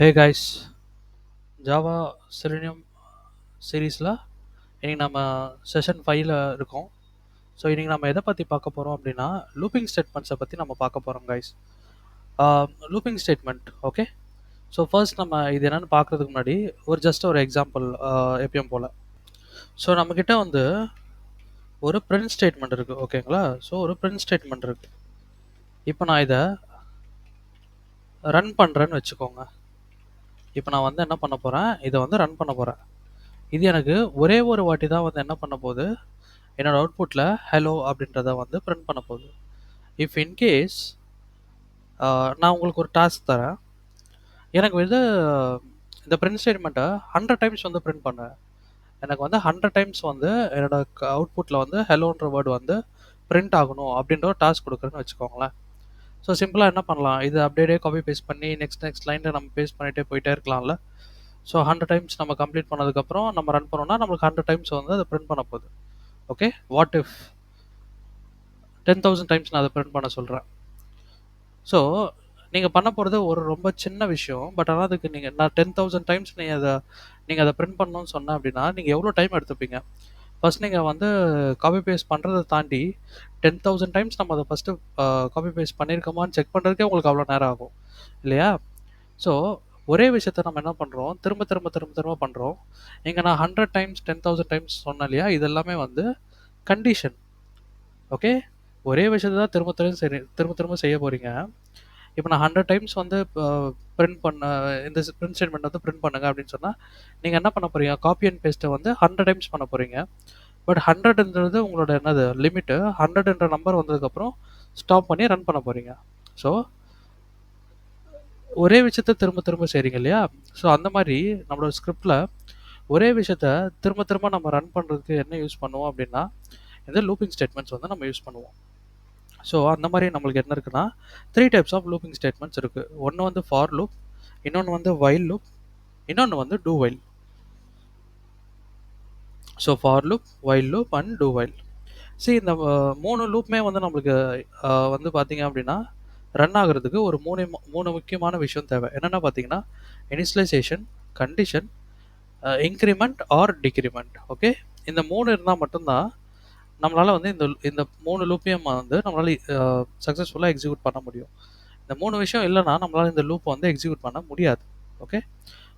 Hey guys, Java selenium சீரீஸில் இன்றைக்கி நம்ம செஷன் 5ல் இருக்கோம். ஸோ இன்றைக்கி நம்ம எதை பற்றி பார்க்க போகிறோம் அப்படின்னா லூப்பிங் ஸ்டேட்மெண்ட்ஸை பற்றி நம்ம பார்க்க போகிறோம் guys. Looping statement okay. So first நம்ம இது என்னென்னு பார்க்குறதுக்கு முன்னாடி ஒரு எக்ஸாம்பிள் எப்பயும் போல். ஸோ நம்மக்கிட்ட வந்து ஒரு பிரிண்ட் ஸ்டேட்மெண்ட் இருக்குது ஓகேங்களா. ஸோ ஒரு பிரிண்ட் ஸ்டேட்மெண்ட் இருக்குது. இப்போ நான் இதை ரன் பண்ணுறேன்னு வச்சுக்கோங்க. இப்போ நான் வந்து என்ன பண்ண போகிறேன், இதை வந்து ரன் பண்ண போகிறேன். இது எனக்கு ஒரே ஒரு வாட்டி தான் வந்து என்ன பண்ண போகுது, என்னோட அவுட்புட்டில் ஹலோ அப்படின்றத வந்து பிரிண்ட் பண்ண போகுது. இஃப் இன்கேஸ் நான் உங்களுக்கு ஒரு டாஸ்க் தரேன், எனக்கு வந்து இந்த பிரிண்ட் ஸ்டேட்மெண்ட்டை 100 டைம்ஸ் வந்து பிரிண்ட் பண்ணேன். எனக்கு வந்து 100 டைம்ஸ் வந்து என்னோட அவுட்புட்டில் வந்து ஹலோன்ற வேர்டு வந்து பிரிண்ட் ஆகணும் அப்படின்ற ஒரு டாஸ்க் கொடுக்குறேன்னு வச்சுக்கோங்களேன். ஸோ சிம்பிளாக என்ன பண்ணலாம், இது அப்படியே காப்பி பேஸ்ட் பண்ணி நெக்ஸ்ட் லைனில் நம்ம பேஸ்ட் பண்ணிகிட்டே போயிட்டே இருக்கலாம்ல. ஸோ 100 டைம்ஸ் நம்ம கம்ப்ளீட் பண்ணதுக்கப்புறம் நம்ம ரன் பண்ணோம்னா நம்மளுக்கு 100 டைம்ஸ் வந்து அதை பிரிண்ட் பண்ண போகுது. ஓகே, வாட் இஃப் 10,000 டைம்ஸ் நான் அதை பிரிண்ட் பண்ண சொல்கிறேன். ஸோ நீங்கள் பண்ண போகிறது ஒரு ரொம்ப சின்ன விஷயம். பட் ஆனால் அதுக்கு நான் 10,000 டைம்ஸ் நீங்கள் அதை பிரிண்ட் பண்ணணும்னு சொன்னேன் அப்படின்னா நீங்கள் எவ்வளோ டைம் எடுத்துப்பீங்க? ஃபர்ஸ்ட் நீங்கள் வந்து காப்பி பேஸ்ட் பண்ணுறதை தாண்டி 10,000 டைம்ஸ் நம்ம அதை ஃபஸ்ட்டு காப்பி பேஸ்ட் பண்ணியிருக்கோமான்னு செக் பண்ணுறதுக்கே உங்களுக்கு அவ்வளோ நேரம் ஆகும் இல்லையா? ஸோ ஒரே விஷயத்த நம்ம என்ன பண்ணுறோம், திரும்ப திரும்ப திரும்ப திரும்ப பண்ணுறோம். இங்கே நான் 100 டைம்ஸ் 10,000 டைம்ஸ் சொன்னேன் இல்லையா, இது எல்லாமே வந்து கண்டிஷன். ஓகே, ஒரே விஷயத்தை தான் திரும்ப திரும்ப செய்ய போகிறீங்க. இப்போ நான் 100 டைம்ஸ் வந்து பிரிண்ட் பண்ண இந்த பிரிண்ட் ஸ்டேட்மெண்ட் வந்து பிரிண்ட் பண்ணுங்க அப்படின்னு சொன்னால் நீங்கள் என்ன பண்ண போகிறீங்க, காப்பி அண்ட் பேஸ்ட்டை வந்து 100 டைம்ஸ் பண்ண போகிறீங்க. பட் 100ன்றது உங்களோட என்னது லிமிட்டு. 100ன்ற நம்பர் வந்ததுக்கப்புறம் ஸ்டாப் பண்ணி ரன் பண்ண போகிறீங்க. ஸோ ஒரே விஷயத்த திரும்ப திரும்ப செய்கிறீங்க இல்லையா. ஸோ அந்த மாதிரி நம்மளோட ஸ்கிரிப்டில் ஒரே விஷயத்த திரும்ப திரும்ப நம்ம ரன் பண்ணுறதுக்கு என்ன யூஸ் பண்ணுவோம் அப்படின்னா இந்த லூப்பிங் ஸ்டேட்மெண்ட்ஸ் வந்து நம்ம யூஸ் பண்ணுவோம். ஸோ அந்த மாதிரி நம்மளுக்கு என்ன இருக்குன்னா 3 டைப்ஸ் ஆஃப் லூப்பிங் ஸ்டேட்மெண்ட்ஸ் இருக்குது. ஒன்று வந்து ஃபார் லூப், இன்னொன்று வந்து வைல் லூப், இன்னொன்று வந்து two while. So for loop, while loop and two while. சரி, இந்த 3 லூப்புமே வந்து நம்மளுக்கு வந்து பார்த்தீங்க அப்படின்னா ரன் ஆகிறதுக்கு ஒரு மூணு முக்கியமான விஷயம் தேவை. என்னென்னா பார்த்தீங்கன்னா initialization, condition, increment or decrement. Okay, இந்த 3 இருந்தால் மட்டும்தான் நம்மளால் வந்து இந்த 3 லூப்பையும் வந்து நம்மளால் சக்ஸஸ்ஃபுல்லாக எக்ஸிக்யூட் பண்ண முடியும். இந்த 3 விஷயம் இல்லைன்னா நம்மளால் இந்த லூப்பை வந்து எக்ஸிக்யூட் பண்ண முடியாது. ஓகே,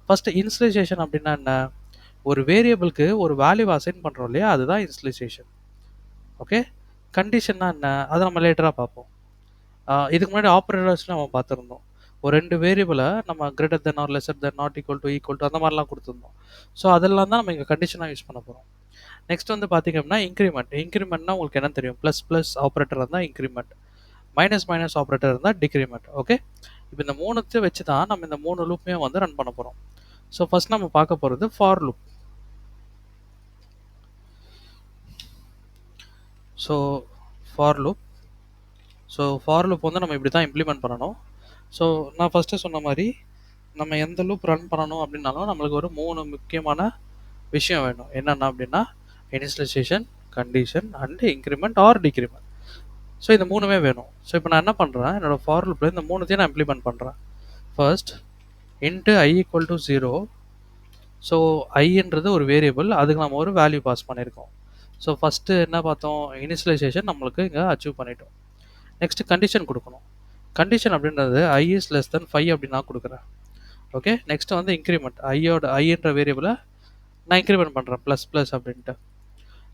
ஃபஸ்ட்டு இனிஷியலைசேஷன் அப்படின்னா என்ன, ஒரு வேரியபிளுக்கு ஒரு வேல்யூ அசைன் பண்ணுறோம் இல்லையா, அதுதான் இனிஷியலைசேஷன். ஓகே, கண்டிஷன்னா என்ன, அதை நம்ம லேட்டராக பார்ப்போம். இதுக்கு முன்னாடி ஆப்ரேட்டர்ஸ் நம்ம பார்த்துருந்தோம். ஒரு 2 வேரியபிளை நம்ம greater than or lesser than not equal to அந்த மாதிரிலாம் கொடுத்துருந்தோம். ஸோ அதெல்லாம் தான் நம்ம இங்கே கண்டிஷனாக யூஸ் பண்ண போகிறோம். நெக்ஸ்ட் வந்து பார்த்தீங்க அப்படின்னா இன்க்ரிமெண்ட்னா உங்களுக்கு என்ன தெரியும், ப்ளஸ் ஆப்ரேட்டர் இருந்தால் இன்க்ரிமெண்ட், மைனஸ் ஆப்ரேட்டர் இருந்தால் டிக்ரிமெண்ட். ஓகே, இப்போ இந்த 3 வச்சு தான் நம்ம இந்த 3 லூப்பையும் வந்து ரன் பண்ண போகிறோம். ஸோ ஃபர்ஸ்ட் நம்ம பார்க்க போகிறது for loop. So for loop வந்து நம்ம இப்படி தான் இம்ப்ளிமெண்ட் பண்ணணும். ஸோ நான் ஃபஸ்ட்டு சொன்ன மாதிரி நம்ம எந்த லூப் ரன் பண்ணணும் அப்படின்னாலும் நம்மளுக்கு ஒரு 3 முக்கியமான விஷயம் வேணும். என்னென்ன அப்படின்னா initialization, condition and increment or decrement. So இந்த 3மே வேணும். ஸோ இப்போ நான் என்ன பண்ணுறேன், என்னோட ஃபார் லூப்பில் இந்த 3த்தையும் நான் இம்ப்ளிமெண்ட் பண்ணுறேன். First int i equal to 0. So ஐன்றது ஒரு வேரியபிள், அதுக்கு நம்ம ஒரு வேல்யூ பாஸ் பண்ணியிருக்கோம். ஸோ ஃபஸ்ட்டு என்ன பார்த்தோம், இனிஷியலைசேஷன் நம்மளுக்கு இங்கே அச்சீவ் பண்ணிட்டோம். நெக்ஸ்ட்டு கண்டிஷன் கொடுக்கணும். கண்டிஷன் அப்படின்றது i is less than 5 அப்படின்னு நான் கொடுக்குறேன். ஓகே, நெக்ஸ்ட்டு வந்து இன்க்ரிமெண்ட், ஐன்ற வேரியபிளை நான் இன்க்ரிமெண்ட் பண்ணுறேன் ப்ளஸ் அப்படின்ட்டு.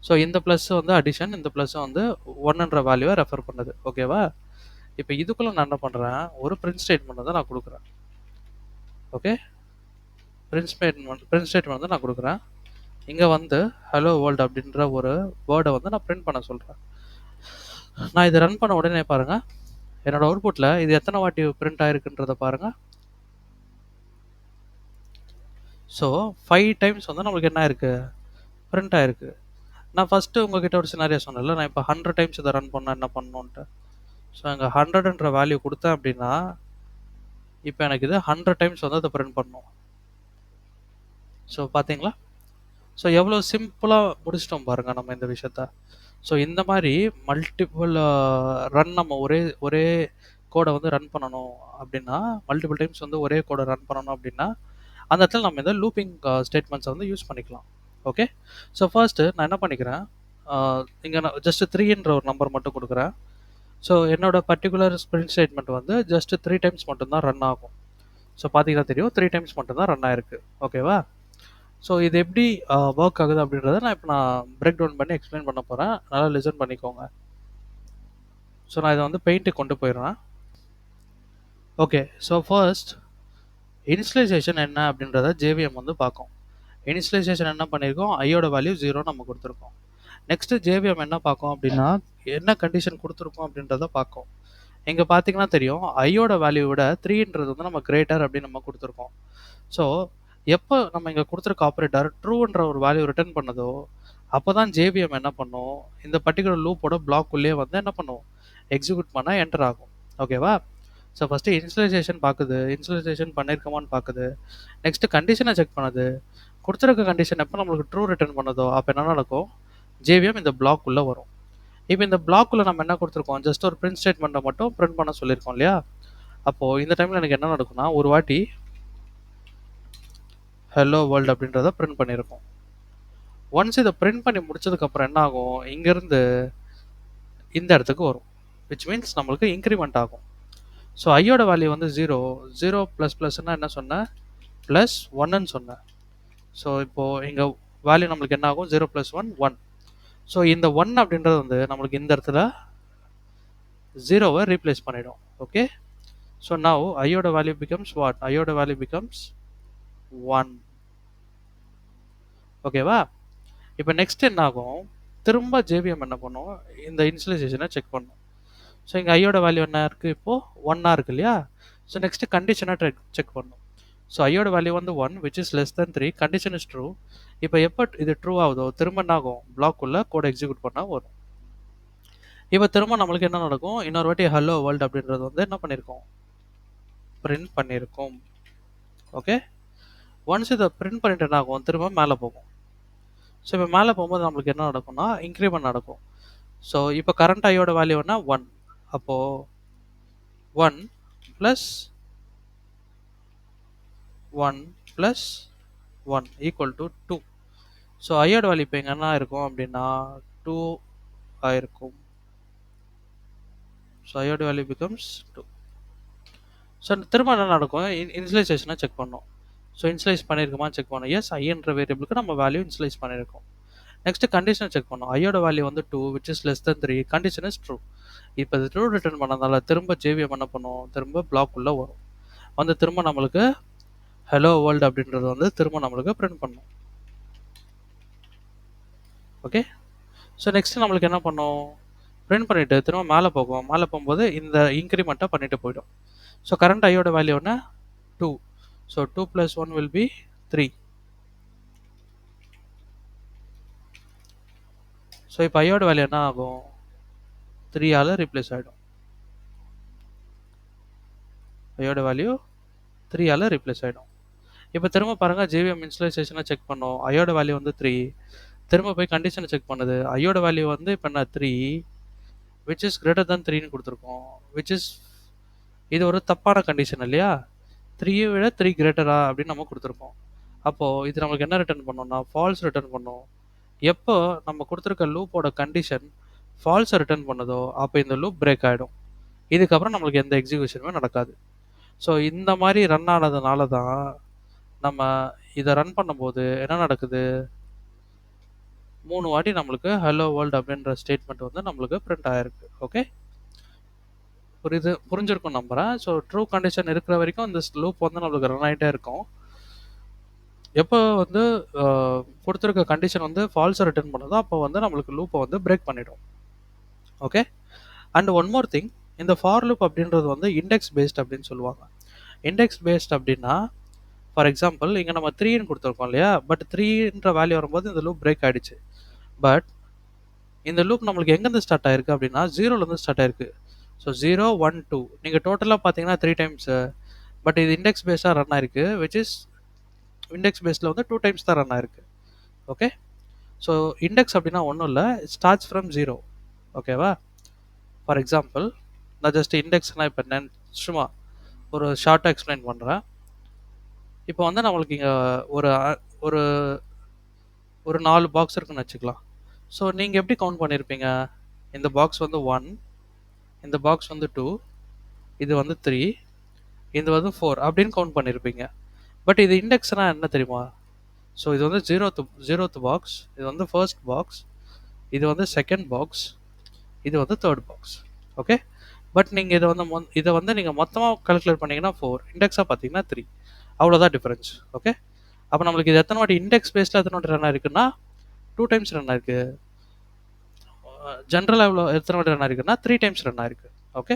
ஸோ இந்த ப்ளஸ் வந்து அடிஷன், இந்த ப்ளஸ் வந்து 1ன்ற வேல்யூவை ரெஃபர் பண்ணுது. ஓகேவா, இப்போ இதுக்குள்ளே நான் என்ன பண்ணுறேன், ஒரு பிரிண்ட் ஸ்டேட்மெண்ட் வந்து நான் கொடுக்குறேன். ஓகே, பிரிண்ட் ஸ்டேட்மெண்ட் வந்து நான் கொடுக்குறேன். இங்கே வந்து ஹலோ வேர்ல்டு அப்படின்ற ஒரு வேர்டை வந்து நான் பிரிண்ட் பண்ண சொல்கிறேன். நான் இதை ரன் பண்ண உடனே பாருங்கள், என்னோட அவுட்புட்டில் இது எத்தனை வாட்டி பிரிண்ட் ஆகிருக்குன்றதை பாருங்கள். ஸோ 5 டைம்ஸ் வந்து நம்மளுக்கு என்ன இருக்குது, பிரிண்ட் ஆகிருக்கு. நான் ஃபஸ்ட்டு உங்ககிட்ட ஒரு சினாரியா சொன்னேன்ல, நான் இப்போ 100 டைம்ஸ் இதை ரன் பண்ணால் என்ன பண்ணணுன்ட்டு. ஸோ அங்கே 100ன்ற வேல்யூ கொடுத்தேன் அப்படின்னா இப்போ எனக்கு இது 100 டைம்ஸ் வந்து அதை பிரிண்ட் பண்ணணும். ஸோ பார்த்தீங்களா, ஸோ எவ்வளோ சிம்பிளாக முடிச்சிட்டோம் பாருங்கள் நம்ம இந்த விஷயத்த. ஸோ இந்த மாதிரி மல்டிபிள் ரன் நம்ம ஒரே கோடை வந்து ரன் பண்ணணும் அப்படின்னா, மல்டிபிள் டைம்ஸ் வந்து ஒரே கோடை ரன் பண்ணணும் அப்படின்னா, அந்த இடத்துல நம்ம இந்த லூப்பிங் ஸ்டேட்மெண்ட்ஸை வந்து யூஸ் பண்ணிக்கலாம். ஓகே. ஸோ ஃபர்ஸ்ட்டு நான் என்ன பண்ணிக்கிறேன், இங்கே நான் ஜஸ்ட் 3ன்ற ஒரு நம்பர் மட்டும் கொடுக்குறேன். ஸோ என்னோட பர்டிகுலர் ஸ்பிரிண்ட் ஸ்டேட்மெண்ட் வந்து ஜஸ்ட் 3 டைம்ஸ் மட்டும்தான் ரன் ஆகும். ஸோ பார்த்தீங்கன்னா தெரியும் 3 டைம்ஸ் மட்டும்தான் ரன் ஆயிருக்கு. ஓகேவா? ஸோ இது எப்படி ஒர்க் ஆகுது அப்படின்றத நான் பிரேக் டவுன் பண்ணி எக்ஸ்பிளைன் பண்ண போகிறேன். நல்லா லிசன் பண்ணிக்கோங்க. ஸோ நான் இதை வந்து பெயிண்ட்டுக்கு கொண்டு போயிடுறேன். ஓகே. ஸோ ஃபர்ஸ்ட் இனிஷியலைசேஷன் என்ன அப்படின்றத ஜேவிஎம் வந்து பார்க்கும். இனிஷியலைசேஷன் என்ன பண்ணியிருக்கோம், ஐயோட வேல்யூ 0 நம்ம கொடுத்துருக்கோம். நெக்ஸ்ட் ஜேவிஎம் என்ன பார்க்கும் அப்படின்னா, என்ன கண்டிஷன் கொடுத்துருக்கோம் அப்படின்றத பார்க்கும். இங்கே பார்த்தீங்கன்னா தெரியும், ஐயோட வேல்யூ விட 3ன்றது வந்து நம்ம கிரேட்டர் அப்படின்னு நம்ம கொடுத்துருக்கோம். ஸோ எப்போ நம்ம இங்கே கொடுத்துருக்க ஆப்ரேட்டர் ட்ரூன்ற ஒரு வேல்யூ ரிட்டர்ன் பண்ணதோ, அப்போ தான் ஜேவிஎம் என்ன பண்ணும், இந்த பர்டிகுலர் லூப்போட பிளாக்குள்ளேயே வந்து என்ன பண்ணும், எக்ஸிக்யூட் பண்ண என்டர் ஆகும். ஓகேவா? ஸோ ஃபஸ்ட்டு இனிஷியலைசேஷன் பார்க்குது, இனிஷியலைசேஷன் பண்ணியிருக்கோமான்னு பார்க்குது. நெக்ஸ்ட்டு கண்டிஷனை செக் பண்ணுது. கொடுத்துருக்க கண்டிஷன் எப்போ நம்மளுக்கு ட்ரூ ரிட்டர்ன் பண்ணதோ அப்போ என்ன நடக்கும், ஜேவிஎம் இந்த பிளாக் உள்ள வரும். இப்போ இந்த பிளாக்குள்ள நம்ம என்ன கொடுத்துருக்கோம், ஜஸ்ட் ஒரு பிரிண்ட் ஸ்டேட்மெண்ட்டை மட்டும் பிரிண்ட் பண்ண சொல்லியிருக்கோம் இல்லையா? அப்போது இந்த டைமில் எனக்கு என்ன நடக்கும்னா, ஒரு வாட்டி ஹலோ வேர்ல்டு அப்படின்றத பிரிண்ட் பண்ணியிருக்கோம். ஒன்ஸ் இதை பிரிண்ட் பண்ணி முடிச்சதுக்கப்புறம் என்ன ஆகும், இங்கேருந்து இந்த இடத்துக்கு வரும், விச் மீன்ஸ் நம்மளுக்கு இன்க்ரிமெண்ட் ஆகும். ஸோ ஐயோட வேல்யூ வந்து 0 0 ப்ளஸ் ப்ளஸ்ன்னா என்ன சொன்னேன், ப்ளஸ் 1ன்னு சொன்னேன். ஸோ இப்போது இங்கே வேல்யூ நம்மளுக்கு என்ன ஆகும், 0 + 1 1. ஸோ இந்த 1 அப்படின்றது வந்து நம்மளுக்கு இந்த இடத்துல 0வை ரீப்ளேஸ் பண்ணிடும். ஓகே. ஸோ நவ் ஐயோட வேல்யூ பிகம்ஸ் வாட், ஐயோட வேல்யூ பிகம்ஸ் 1. ஓகேவா? இப்போ நெக்ஸ்ட் என்ன ஆகும், திரும்ப ஜேவிஎம் என்ன பண்ணும், இந்த இனிஷியலைசேஷனை செக் பண்ணும். ஸோ இங்கே ஐயோட வேல்யூ என்ன இருக்குது, இப்போது 1 இருக்கு இல்லையா? ஸோ நெக்ஸ்ட்டு கண்டிஷனை செக் பண்ணும். ஸோ ஐயோட வேல்யூ வந்து 1 which is less than 3, condition is true. இப்போ எப்போ இது ட்ரூ ஆகுதோ திரும்ப என்ன ஆகும், பிளாக்குள்ளே கோட் எக்ஸிக்யூட் பண்ணால் வரும். இப்போ திரும்ப நம்மளுக்கு என்ன நடக்கும், இன்னொரு வாட்டி ஹலோ வேர்ல்டு அப்படின்றது வந்து என்ன பண்ணியிருக்கோம், பிரிண்ட் பண்ணியிருக்கோம். ஓகே. ஒன்ஸ் இதை பிரிண்ட் பண்ணிட்டு என்ன ஆகும், திரும்ப மேலே போகும். ஸோ இப்போ மேலே போகும்போது நம்மளுக்கு என்ன நடக்கும்னா, இன்க்ரிமெண்ட் நடக்கும். ஸோ இப்போ கரண்ட் ஐயோட வேல்யூனா 1. அப்போது 1 + 1 + 1 = 2. ஸோ ஐயோட வேல்யூ இப்போ இங்கே என்ன இருக்கும் அப்படின்னா 2 ஆயிருக்கும். ஸோ ஐயோட வேல்யூ பிகம்ஸ் 2. ஸோ திரும்ப என்ன நடக்கும், இனிஷியலைசேஷனை செக் பண்ணோம். ஸோ இனிஷியலைஸ் பண்ணியிருக்கோமா செக் பண்ணோம். எஸ், ஐன்ற வேரியபிளுக்கு நம்ம வேல்யூ இனிஷியலைஸ் பண்ணியிருக்கோம். நெக்ஸ்ட் கண்டிஷனை செக் பண்ணோம். ஐயோட வேல்யூ வந்து 2 which is less than 3, condition is true. இப்போ இது ட்ரூ ரிட்டர்ன் பண்ணதால திரும்ப ஜேவிஎம் என்ன பண்ணும், திரும்ப பிளாக் உள்ள வரும். வந்து திரும்ப நம்மளுக்கு ஹலோ வேர்ல்டு அப்படின்றது வந்து திரும்ப நம்மளுக்கு பிரிண்ட் பண்ணும். ஓகே. ஸோ நெக்ஸ்ட் நம்மளுக்கு என்ன பண்ணும், பிரிண்ட் பண்ணிவிட்டு திரும்ப மேலே போகும். மேலே போகும்போது இந்த இன்க்ரிமெண்ட்டை பண்ணிட்டு போயிடும். ஸோ கரண்ட் ஐயோட வேல்யூ என்ன 2. So 2 + 1 will be 3. ஸோ இப்போ ஐயோட வேல்யூ என்ன ஆகும், 3ஆல் ரீப்ளேஸ் ஆகிடும். ஐயோட வேல்யூ 3ஆல் ரீப்ளேஸ் ஆகிடும். இப்போ திரும்ப பாருங்கள், ஜேவிஎம் இனிஷியலைசேஷனை செக் பண்ணோம். ஐயோட வேல்யூ வந்து 3. திரும்ப போய் கண்டிஷனை செக் பண்ணுது. ஐயோட வேல்யூ வந்து இப்போ என்ன 3 விச் இஸ் கிரேட்டர் than 3ன்னு கொடுத்துருக்கோம். விச் இஸ் இது ஒரு தப்பான கண்டிஷன் இல்லையா, 3யை விட 3 கிரேட்டரா அப்படின்னு நம்ம கொடுத்துருக்கோம். அப்போது இது நமக்கு என்ன ரிட்டர்ன் பண்ணோம்னா, ஃபால்ஸ் ரிட்டர்ன் பண்ணோம். எப்போ நம்ம கொடுத்துருக்க லூப்போட கண்டிஷன் ஃபால்ஸை ரிட்டர்ன் பண்ணுதோ அப்போ இந்த லூப் பிரேக் ஆகிடும். இதுக்கப்புறம் நம்மளுக்கு எந்த எக்ஸிக்யூஷனுமே நடக்காது. ஸோ இந்த மாதிரி ரன் ஆனதுனால தான் நம்ம இதை ரன் பண்ணும்போது என்ன நடக்குது, 3 வாட்டி நம்மளுக்கு ஹலோ வேர்ல்டு அப்படின்ற ஸ்டேட்மெண்ட் வந்து நம்மளுக்கு பிரிண்ட் ஆகிருக்கு. ஓகே, புரிஞ்சிருக்கும் நம்புகிறேன். ஸோ ட்ரூ கண்டிஷன் இருக்கிற வரைக்கும் இந்த லூப் வந்து நம்மளுக்கு ரன் ஆகிட்டே இருக்கும். எப்போ வந்து கொடுத்துருக்க கண்டிஷன் வந்து ஃபால்ஸை ரிட்டர்ன் பண்ணுதோ அப்போ வந்து நம்மளுக்கு லூப்பை வந்து பிரேக் பண்ணிடும். Okay. And one more thing, இந்த ஃபார் லூப் அப்படின்றது வந்து இண்டெக்ஸ் பேஸ்ட் அப்படின்னு சொல்லுவாங்க. இண்டெக்ஸ் பேஸ்ட் அப்படின்னா, ஃபார் எக்ஸாம்பிள் இங்கே நம்ம 3ன்னு கொடுத்துருக்கோம் இல்லையா, பட் 3ன்ற வேல்யூ வரும்போது இந்த லூப் பிரேக் ஆகிடுச்சு. பட் இந்த லூப் நம்மளுக்கு எங்கேருந்து ஸ்டார்ட் ஆயிருக்கு அப்படின்னா 0லேருந்து ஸ்டார்ட் ஆயிருக்கு. ஸோ 0 1 2 நீங்கள் டோட்டலாக பார்த்தீங்கன்னா 3 டைம்ஸு. பட் இது இண்டெக்ஸ் பேஸாக ரன் ஆயிருக்கு, விச் இஸ் இண்டெக்ஸ் பேஸில் வந்து 2 டைம்ஸ் தான் ரன் ஆயிருக்கு. ஓகே. ஸோ இண்டெக்ஸ் அப்படின்னா ஒன்றும் இல்லை, ஸ்டார்ட்ஸ் ஃப்ரம் 0. ஓகேவா? ஃபார் எக்ஸாம்பிள் நான் ஜஸ்ட் இண்டெக்ஸ்னால் இப்போ நான் சும்மா ஒரு ஷார்ட்டாக எக்ஸ்பிளைன் பண்ணுறேன். இப்போ வந்து நம்மளுக்கு இங்கே ஒரு ஒரு ஒரு 4 பாக்ஸ் இருக்குன்னு வச்சுக்கலாம். ஸோ நீங்கள் எப்படி கவுண்ட் பண்ணியிருப்பீங்க? இந்த பாக்ஸ் வந்து 1, இந்த பாக்ஸ் வந்து 2, இது வந்து 3, இது வந்து 4 அப்படின்னு கவுண்ட் பண்ணியிருப்பீங்க. பட் இது இண்டெக்ஸ்னால் என்ன தெரியுமா? ஸோ இது வந்து ஜீரோத் பாக்ஸ், இது வந்து ஃபர்ஸ்ட் பாக்ஸ், இது வந்து செகண்ட் பாக்ஸ், இது வந்து தேர்ட் பாக்ஸ். ஓகே, பட் நீங்கள் இதை வந்து நீங்கள் மொத்தமாக கால்குலேட் பண்ணிங்கன்னா 4, இண்டெக்ஸாக பார்த்தீங்கன்னா 3, அவ்வளோதான் டிஃபரன்ஸ். ஓகே, அப்போ நம்மளுக்கு இது எத்தனை வாட்டி இண்டெக்ஸ் பேஸ்டில் எத்தனை வாட்டி ரன் ஆயிருக்குன்னா 2 டைம்ஸ் ரன் ஆயிருக்கு. ஜென்ரலாக எவ்வளோ எத்தனை வாட்டி ரன் ஆயிருக்குன்னா 3 டைம்ஸ் ரன் ஆயிருக்கு. ஓகே,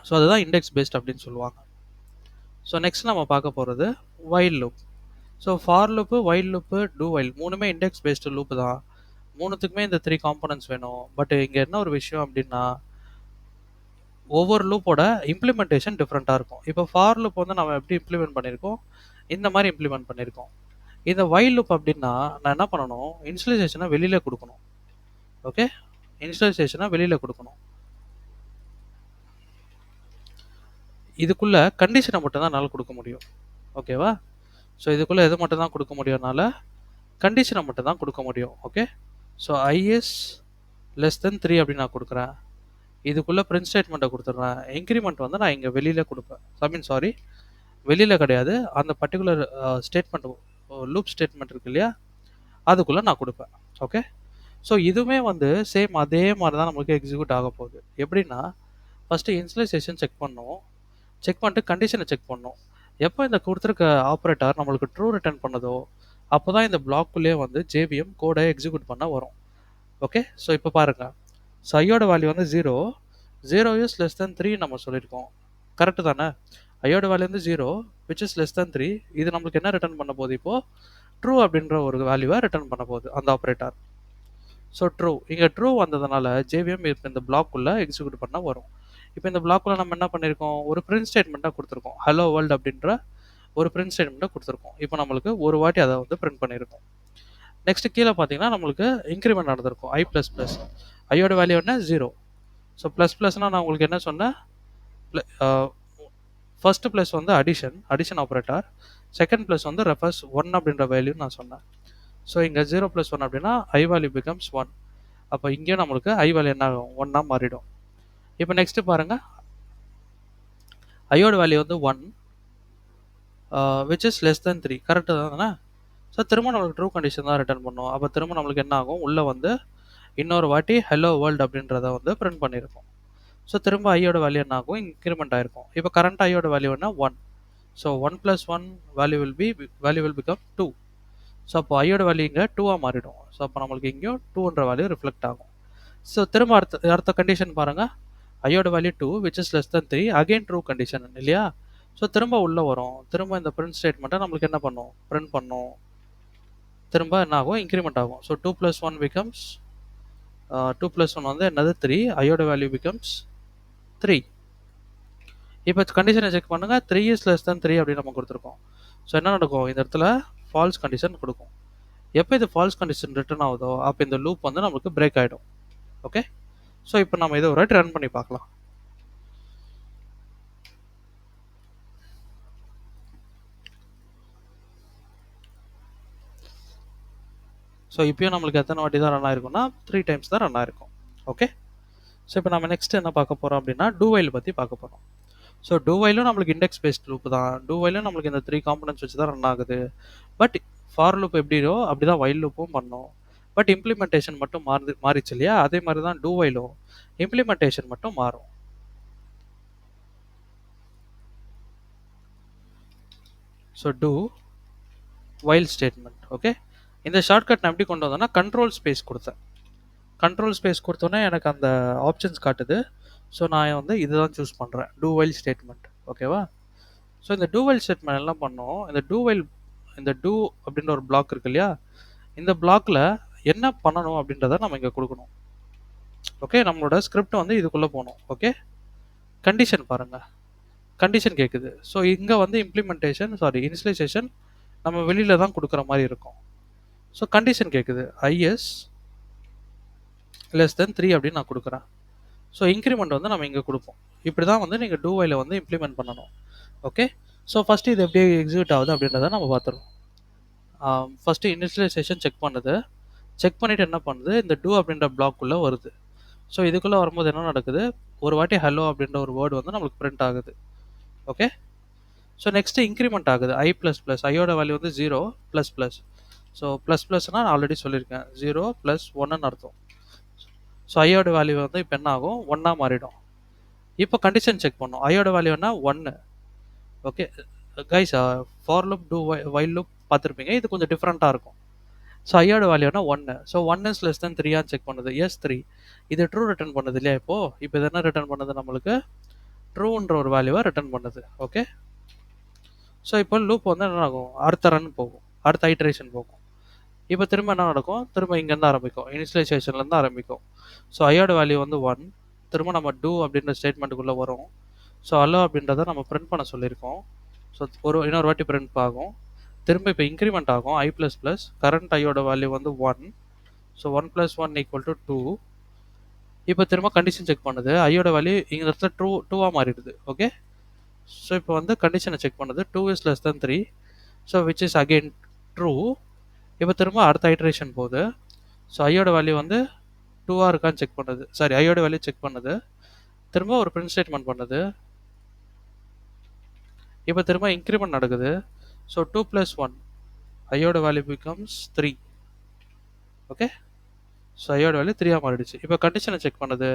ஸோ அதுதான் இண்டெக்ஸ் பேஸ்ட் அப்படின்னு சொல்லுவாங்க. ஸோ நெக்ஸ்ட் நம்ம பார்க்க போகிறது while loop. So for loop, while loop, two while மூணுமே இண்டெக்ஸ் பேஸ்டு லூப்பு தான். மூணுத்துக்குமே இந்த 3 காம்பனன்ட்ஸ் வேணும். பட் இங்கே என்ன ஒரு விஷயம் அப்படின்னா ஒவ்வொரு லூப்போட இம்ப்ளிமெண்டேஷன் டிஃப்ரெண்ட்டாக இருக்கும். இப்போ ஃபார் லூப் வந்து நம்ம எப்படி இம்ப்ளிமெண்ட் பண்ணியிருக்கோம், இந்த மாதிரி இம்ப்ளிமெண்ட் பண்ணியிருக்கோம். இந்த வைல் லூப் அப்படின்னா நான் என்ன பண்ணணும், இனிஷியலைசேஷனை வெளியில் கொடுக்கணும். ஓகே, இனிஷியலைசேஷனை வெளியில் கொடுக்கணும். இதுக்குள்ளே கண்டிஷனை மட்டும்தான் என்னால் கொடுக்க முடியும். ஓகேவா? ஸோ இதுக்குள்ளே எது மட்டும் தான் கொடுக்க முடியும்னால கண்டிஷனை மட்டும் தான் கொடுக்க முடியும். Okay, so I is less than 3 அப்படின்னு நான் கொடுக்குறேன். இதுக்குள்ளே பிரிண்ட் ஸ்டேட்மெண்ட்டை கொடுத்துட்றேன். இன்க்ரிமெண்ட் வந்து நான் இங்கே வெளியில் கொடுப்பேன். வெளியில் கிடையாது, அந்த பர்டிகுலர் ஸ்டேட்மெண்ட் லூப் ஸ்டேட்மெண்ட் இருக்கு இல்லையா, அதுக்குள்ளே நான் கொடுப்பேன். ஓகே, ஸோ இதுவுமே வந்து சேம் அதே மாதிரி தான் நமக்கு எக்ஸிக்யூட் ஆக போகுது. எப்படின்னா ஃபஸ்ட்டு இனிஷியலைசேஷன் செக் பண்ணணும், செக் பண்ணிட்டு கண்டிஷனை செக் பண்ணணும். எப்போ இந்த கொடுத்துருக்க ஆப்ரேட்டர் நம்மளுக்கு ட்ரூ ரிட்டர்ன் பண்ணதோ அப்போ தான் இந்த பிளாக்குள்ளேயே வந்து JVM கோடை எக்ஸிக்யூட் பண்ண வரும். ஓகே, ஸோ இப்போ பாருங்கள், ஸோ ஐயோட வேல்யூ வந்து 0 இஸ் லெஸ் தென் 3 நம்ம சொல்லியிருக்கோம். கரெக்டு தானே? ஐயோட வேல்யூ வந்து 0 விச் இஸ் லெஸ் தென் 3. இது நம்மளுக்கு என்ன ரிட்டர்ன் பண்ண போகுது? இப்போது ட்ரூ அப்படின்ற ஒரு வேல்யூவை ரிட்டர்ன் பண்ண போகுது அந்த ஆப்ரேட்டர். ஸோ ட்ரூ, இங்கே ட்ரூ வந்ததுனால JVM இப்போ இந்த பிளாக்குள்ளே எக்ஸிக்யூட் பண்ண வரும். இப்போ இந்த பிளாக்குள்ளே நம்ம என்ன பண்ணியிருக்கோம், ஒரு பிரிண்ட் ஸ்டேட்மெண்ட்டாக கொடுத்துருக்கோம். ஹலோ வேர்ல்டு அப்படின்ற ஒரு பிரிண்ட் ஸ்டேட்மெண்ட்டை கொடுத்துருக்கோம். இப்போ நம்மளுக்கு ஒரு வாட்டி அதை வந்து பிரிண்ட் பண்ணியிருக்கோம். நெக்ஸ்ட் கீழே பார்த்தீங்கன்னா நம்மளுக்கு இன்க்ரிமெண்ட் நடந்திருக்கும். I++, ஐயோட வேல்யூ என்ன 0. ஸோ ++னால் நான் உங்களுக்கு என்ன சொன்னேன், ஃபர்ஸ்ட் ப்ளஸ் வந்து அடிஷன் ஆப்ரேட்டர், செகண்ட் ப்ளஸ் வந்து ரெஃபர்ஸ் 1 அப்படின்ற வேல்யூ நான் சொன்னேன். ஸோ இங்கே 0 + 1 அப்படின்னா I வேல்யூ பிகம்ஸ் 1. அப்போ இங்கேயும் நம்மளுக்கு I வேல்யூ என்ன ஆகும், 1 மாறிடும். இப்போ நெக்ஸ்ட்டு பாருங்கள், ஐயோட வேல்யூ வந்து 1 which is less than 3. Correct தானே? ஸோ திரும்ப நம்மளுக்கு ட்ரூ கண்டிஷன் தான் ரிட்டர்ன் பண்ணும். அப்போ திரும்ப நம்மளுக்கு என்ன ஆகும், உள்ளே வந்து இன்னொரு வாட்டி ஹலோ வேர்ல்டு அப்படின்றத வந்து பிரிண்ட் பண்ணியிருக்கோம். ஸோ திரும்ப ஐயோட வேல்யூ என்ன ஆகும், இன்க்ரிமெண்ட் ஆகிருக்கும். இப்போ கரண்ட் ஐயோட வேல்யூ என்ன 1. So 1 + 1 value will become 2. So அப்போ ஐயோட வேல்யூ இங்கே 2ஆக மாறிடும். ஸோ அப்போ நம்மளுக்கு இங்கேயும் 2ன்ற வேல்யூ ரிஃப்ளெக்ட் ஆகும். ஸோ திரும்ப அடுத்த கண்டிஷன் பாருங்கள், ஐயோட value 2 which is less than 3, again true condition இல்லையா? ஸோ திரும்ப உள்ளே வரும். திரும்ப இந்த பிரிண்ட் ஸ்டேட்மெண்ட்டை நம்மளுக்கு என்ன பண்ணும், பிரிண்ட் பண்ணும். திரும்ப என்ன ஆகும், இன்க்ரிமெண்ட் ஆகும். ஸோ 2 + 1 பிகம்ஸ் 2 + 1 வந்து என்னது 3. ஐயோட வேல்யூ பிகம்ஸ் 3. இப்போ கண்டிஷனை செக் பண்ணுங்கள், 3 இஸ் லெஸ் தென் 3 அப்படின்னு நம்ம கொடுத்துருக்கோம். ஸோ என்ன நடக்கும், இந்த இடத்துல ஃபால்ஸ் கண்டிஷன் கொடுக்கும். எப்போ இது ஃபால்ஸ் கண்டிஷன் ரிட்டர்ன் ஆகுதோ அப்போ இந்த லூப் வந்து நமக்கு பிரேக் ஆகிடும். ஓகே, ஸோ இப்போ நம்ம இதை ஒரு வாட்டி ரன் பண்ணி பார்க்கலாம். ஸோ இப்போயும் நம்மளுக்கு எத்தனை வாட்டி தான் ரன் ஆயிருக்கும்னா 3 டைம்ஸ் தான் ரன் ஆயிருக்கும். ஓகே, ஸோ இப்போ நம்ம நெக்ஸ்ட் என்ன பார்க்க போகிறோம் அப்படின்னா டூ வைல் பற்றி பார்க்க போகிறோம். ஸோ டூ வைலும் நம்மளுக்கு இண்டெக்ஸ் பேஸ்ட் லூப் தான். டூ வைலும் நம்மளுக்கு இந்த 3 காம்பனன்ட்ஸ் வச்சு தான் ரன் ஆகுது. பட் ஃபார் லூப் எப்படியோ அப்படி தான் வைல் லூப்பும் பண்ணோம். பட் இம்ப்ளிமெண்டேஷன் மட்டும் மாறிச்சு இல்லையா, அதே மாதிரி தான் டூ வைலும் இம்ப்ளிமெண்டேஷன் மட்டும் மாறும். So two while statement. Okay, இந்த ஷார்ட்கட் நான் எப்படி கொண்டு வந்தேன்னா கண்ட்ரோல் ஸ்பேஸ் கொடுத்தேன். கண்ட்ரோல் ஸ்பேஸ் கொடுத்தோன்னே எனக்கு அந்த ஆப்ஷன்ஸ் காட்டுது. ஸோ நான் வந்து இதுதான் சூஸ் பண்ணுறேன், டூ வைல் ஸ்டேட்மெண்ட். ஓகேவா? ஸோ இந்த டூ வைல் ஸ்டேட்மெண்ட் என்ன பண்ணோம், இந்த டூ அப்படின்ற ஒரு பிளாக் இருக்கு இல்லையா, இந்த பிளாக்ல என்ன பண்ணணும் அப்படின்றத நம்ம இங்கே கொடுக்கணும். ஓகே, நம்மளோட ஸ்கிரிப்ட் வந்து இதுக்குள்ளே போகணும். ஓகே, கண்டிஷன் பாருங்கள், கண்டிஷன் கேட்குது. ஸோ இங்கே வந்து இனிஷியலைசேஷன் நம்ம வெளியில் தான் கொடுக்குற மாதிரி இருக்கும். ஸோ கண்டிஷன் கேட்குது, I is less than 3 அப்படின்னு நான் கொடுக்குறேன். ஸோ இன்க்ரிமெண்ட் வந்து நம்ம இங்கே கொடுப்போம். இப்படி தான் வந்து நீங்கள் டூ வைல வந்து இம்ப்ளிமெண்ட் பண்ணணும். ஓகே. ஸோ ஃபஸ்ட்டு இது எப்படி எக்ஸிக்யூட் ஆகுது அப்படின்றத நம்ம பார்த்துருவோம். ஃபஸ்ட்டு இனிஷியலைசேஷன் செக் பண்ணுது. செக் பண்ணிவிட்டு என்ன பண்ணுது, இந்த டூ அப்படின்ற பிளாக்குள்ளே வருது. ஸோ இதுக்குள்ளே வரும்போது என்ன நடக்குது, ஒரு வாட்டி ஹலோ அப்படின்ற ஒரு வேர்டு வந்து நம்மளுக்கு பிரிண்ட் ஆகுது. ஓகே. ஸோ நெக்ஸ்ட்டு இன்க்ரிமெண்ட் ஆகுது. ஐ ப்ளஸ் ப்ளஸ், ஐயோட வேல்யூ வந்து 0 ப்ளஸ் ப்ளஸ். ஸோ ப்ளஸ் ப்ளஸ்னால் நான் ஆல்ரெடி சொல்லியிருக்கேன், 0 ப்ளஸ் 1ன்னு அர்த்தம். ஸோ ஐயோட வேல்யூ வந்து இப்போ என்ன ஆகும், 1ஆக மாறிடும். இப்போ கண்டிஷன் செக் பண்ணோம். ஐயோட வேல்யூ என்ன, 1. Okay guys, for loop do while loop பார்த்துருப்பீங்க. இது கொஞ்சம் டிஃப்ரெண்ட்டாக இருக்கும். ஸோ ஐயோட வேல்யூனா 1. So 1 is less than 3 check பண்ணுது. எஸ் 3. இது ட்ரூ ரிட்டர்ன் பண்ணுது இல்லையா? இப்போ இது என்ன ரிட்டர்ன் பண்ணுது, நம்மளுக்கு ட்ரூன்ற ஒரு வேல்யூவை ரிட்டர்ன் பண்ணுது. ஓகே. ஸோ இப்போ லூப் வந்து என்ன ஆகும், அடுத்த ரன் போகும், அடுத்த ஐட்ரேஷன் போகும். இப்போ திரும்ப என்ன நடக்கும், திரும்ப இங்கேருந்து ஆரம்பிக்கும், இனிஷியலைசேஷன்லேருந்து ஆரம்பிக்கும். ஸோ ஐயோட வேல்யூ வந்து 1. திரும்ப நம்ம டூ அப்படின்ற ஸ்டேட்மெண்ட்டுக்குள்ளே வரும். ஸோ அல்லோ அப்படின்றத நம்ம பிரிண்ட் பண்ண சொல்லியிருக்கோம். ஸோ இன்னொரு வாட்டி பிரிண்ட் ஆகும். திரும்ப இப்போ இன்க்ரிமெண்ட் ஆகும். ஐ ப்ளஸ் ப்ளஸ், கரண்ட் ஐயோட வேல்யூ வந்து 1. ஸோ 1 + 1 = 2. இப்போ திரும்ப கண்டிஷன் செக் பண்ணுது. ஐயோட வேல்யூ இங்கே இடத்துல டூவாக மாறிடுது. ஓகே. ஸோ இப்போ வந்து கண்டிஷனை செக் பண்ணுது. 2 is less than 3. So which is again true. இப்போ திரும்ப அடுத்த ஐட்ரேஷன் போகுது. ஸோ ஐயோட வேல்யூ வந்து 2ஆக இருக்கான்னு செக் பண்ணுது. சாரி, ஐயோட வேல்யூ செக் பண்ணுது. திரும்ப ஒரு பிரிண்ட் ஸ்டேட்மெண்ட் பண்ணுது. இப்போ திரும்ப இன்க்ரிமெண்ட் நடக்குது. ஸோ 2 + 1, ஐயோட வேல்யூ பிகம்ஸ் 3. ஓகே. ஸோ ஐயோட வேல்யூ 3ஆக மாறிடுச்சு. இப்போ கண்டிஷனை செக் பண்ணுது.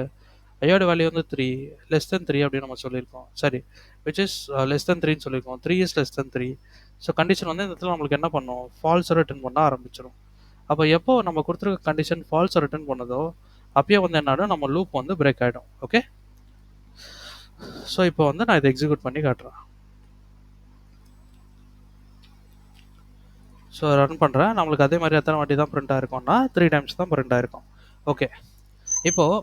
ஐயோட வேல்யூ வந்து 3 லெஸ் தென் 3 அப்படின்னு நம்ம சொல்லியிருக்கோம். சரி, விச் இஸ் லெஸ் தென் 3ன்னு சொல்லியிருக்கோம். 3 is less than 3. So condition வந்து இந்த இடத்துல நம்மளுக்கு என்ன பண்ணும், ஃபால்ஸை ரிட்டர்ன் பண்ண ஆரம்பிச்சிடும். அப்போ எப்போ நம்ம கொடுத்துருக்க கண்டிஷன் ஃபால்ஸை ரிட்டர்ன் பண்ணதோ அப்பயே வந்து என்னன்னா நம்ம லூப் வந்து பிரேக் ஆகிடும். ஓகே. ஸோ இப்போ வந்து நான் இதை எக்ஸிக்யூட் பண்ணி காட்டுறேன். ஸோ ரன் பண்ணுறேன். நம்மளுக்கு அதே மாதிரி எத்தனை வாட்டி தான் பிரிண்ட் ஆகிருக்கும்னா 3 டைம்ஸ் தான் பிரிண்ட் ஆகிருக்கும். ஓகே. இப்போது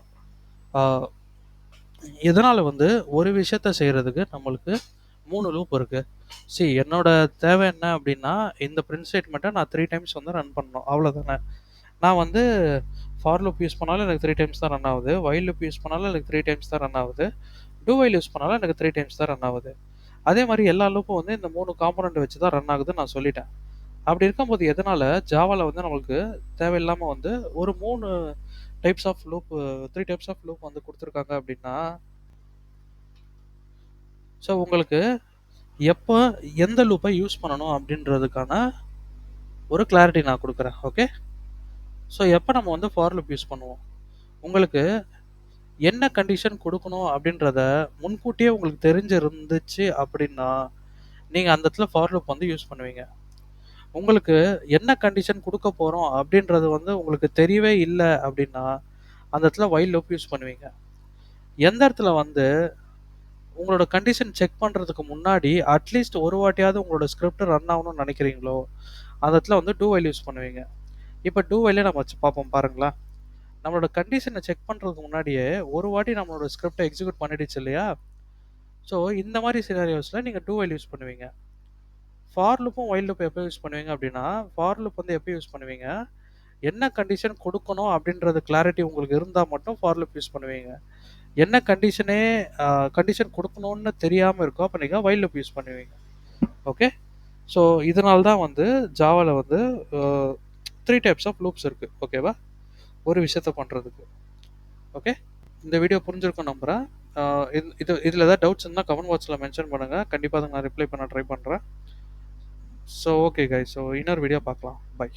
இதனால் வந்து ஒரு விஷயத்த செய்கிறதுக்கு நம்மளுக்கு 3 லூப் இருக்குது. என்னோட தேவை என்ன அப்படின்னா, இந்த பிரிண்ட் ஸ்டேட்மெண்ட்டை நான் 3 டைம்ஸ் வந்து ரன் பண்ணணும், அவ்வளோதானே. நான் வந்து ஃபார் லூப் யூஸ் பண்ணாலும் எனக்கு 3 டைம்ஸ் தான் ரன் ஆகுது. வைல் லூப் யூஸ் பண்ணாலும் எனக்கு 3 டைம்ஸ் தான் ரன் ஆகுது. டூ வைல் யூஸ் பண்ணாலும் எனக்கு 3 டைம்ஸ் தான் ரன் ஆகுது. அதே மாதிரி எல்லா லூப்பும் வந்து இந்த 3 காம்பனண்ட் வச்சு தான் ரன் ஆகுதுன்னு நான் சொல்லிட்டேன். அப்படி இருக்கும்போது எதனால் ஜாவாவில் வந்து நம்மளுக்கு தேவையில்லாமல் வந்து ஒரு 3 types of loop 3 types of loop வந்து கொடுத்துருக்காங்க அப்படின்னா, ஸோ உங்களுக்கு எப்போ எந்த லூப்பை யூஸ் பண்ணணும் அப்படின்றதுக்கான ஒரு கிளாரிட்டி நான் கொடுக்குறேன். ஓகே. ஸோ எப்போ நம்ம வந்து ஃபார் லூப் யூஸ் பண்ணுவோம், உங்களுக்கு என்ன கண்டிஷன் கொடுக்கணும் அப்படின்றத முன்கூட்டியே உங்களுக்கு தெரிஞ்சிருந்துச்சு அப்படின்னா நீங்கள் அந்த இடத்துல ஃபார் லூப் வந்து யூஸ் பண்ணுவீங்க. உங்களுக்கு என்ன கண்டிஷன் கொடுக்க போகிறோம் அப்படின்றது வந்து உங்களுக்கு தெரியவே இல்லை அப்படின்னா அந்த இடத்துல வைல் லூப் யூஸ் பண்ணுவீங்க. எந்த இடத்துல வந்து உங்களோட கண்டிஷன் செக் பண்ணுறதுக்கு முன்னாடி அட்லீஸ்ட் ஒரு வாட்டியாவது உங்களோட ஸ்கிரிப்ட் ரன் ஆகணும்னு நினைக்கிறீங்களோ அந்த இடத்துல வந்து டூ வைல் யூஸ் பண்ணுவீங்க. இப்போ டூ வைலே நம்ம வச்சு பார்ப்போம் பாருங்களா. நம்மளோட கண்டிஷனை செக் பண்ணுறதுக்கு முன்னாடியே ஒரு வாட்டி நம்மளோட ஸ்கிரிப்டை எக்ஸிக்யூட் பண்ணிடுச்சு இல்லையா? ஸோ இந்த மாதிரி சினாரியோஸில் நீங்கள் டூ வைல் யூஸ் பண்ணுவீங்க. ஃபார் லூப்பும் வைல் லூப் எப்போ யூஸ் பண்ணுவீங்க அப்படின்னா, ஃபார் லூப் வந்து எப்போ யூஸ் பண்ணுவீங்க, என்ன கண்டிஷன் கொடுக்கணும் அப்படின்றது கிளாரிட்டி உங்களுக்கு இருந்தால் மட்டும் ஃபார் லூப் யூஸ் பண்ணுவீங்க. என்ன கண்டிஷன் கொடுக்கணும்னு தெரியாமல் இருக்கோ அப்போ நீங்கள் வைல் லூப் யூஸ் பண்ணுவீங்க. ஓகே. ஸோ இதனால தான் வந்து ஜாவாவில் வந்து 3 டைப்ஸ் ஆஃப் லூப்ஸ் இருக்குது. ஓகேவா, ஒரு விஷயத்த பண்ணுறதுக்கு. ஓகே. இந்த வீடியோ புரிஞ்சிருக்கும் நம்புகிறேன். இதில் ஏதாவது டவுட்ஸ் இருந்தால் கமெண்ட் பாக்ஸில் மென்ஷன் பண்ணுங்கள். கண்டிப்பாக அதை நான் ரிப்ளை பண்ண ட்ரை பண்ணுறேன். ஸோ ஓகே கைஸ், ஸோ இன்னொரு வீடியோ பார்க்கலாம். பை.